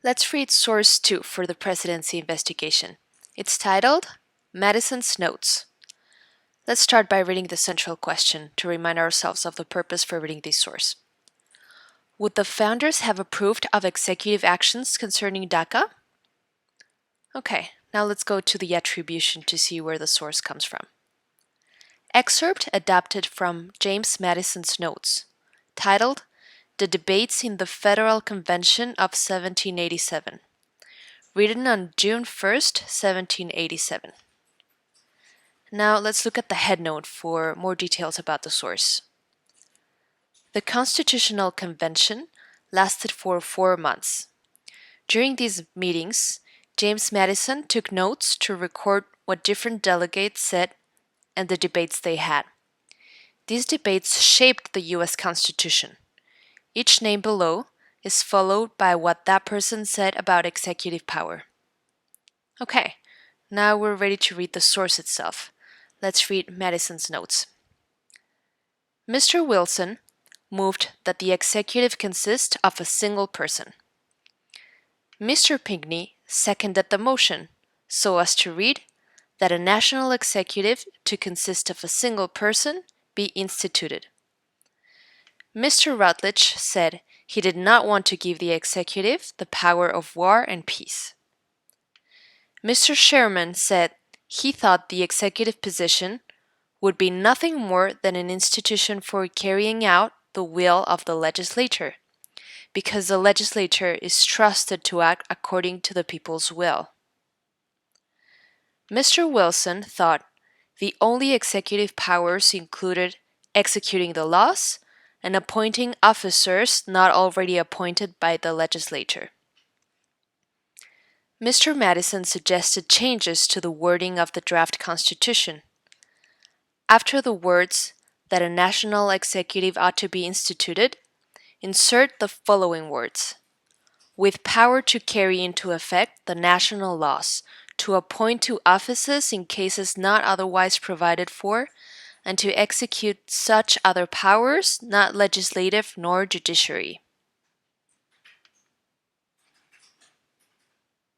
Let's read source 2 for the presidency investigation. It's titled Madison's Notes. Let's start by reading the central question to remind ourselves of the purpose for reading this source. Would the founders have approved of executive actions concerning DACA? Okay, now let's go to the attribution to see where the source comes from. Excerpt adapted from James Madison's notes, titled The Debates in the Federal Convention of 1787, written on June 1st, 1787. Now let's look at the headnote for more details about the source. The Constitutional Convention lasted for 4 months. During these meetings, James Madison took notes to record what different delegates said and the debates they had. These debates shaped the U.S. Constitution. Each name below is followed by what that person said about executive power. Okay, now we're ready to read the source itself. Let's read Madison's notes. Mr. Wilson moved that the executive consist of a single person. Mr. Pinckney seconded the motion so as to read that a national executive to consist of a single person be instituted. Mr. Rutledge said he did not want to give the executive the power of war and peace. Mr. Sherman said he thought the executive position would be nothing more than an institution for carrying out the will of the legislature, because the legislature is trusted to act according to the people's will. Mr. Wilson thought the only executive powers included executing the laws and appointing officers not already appointed by the legislature. Mr. Madison suggested changes to the wording of the draft Constitution. After the words that a national executive ought to be instituted, insert the following words: with power to carry into effect the national laws, to appoint to offices in cases not otherwise provided for, and to execute such other powers, not legislative nor judiciary.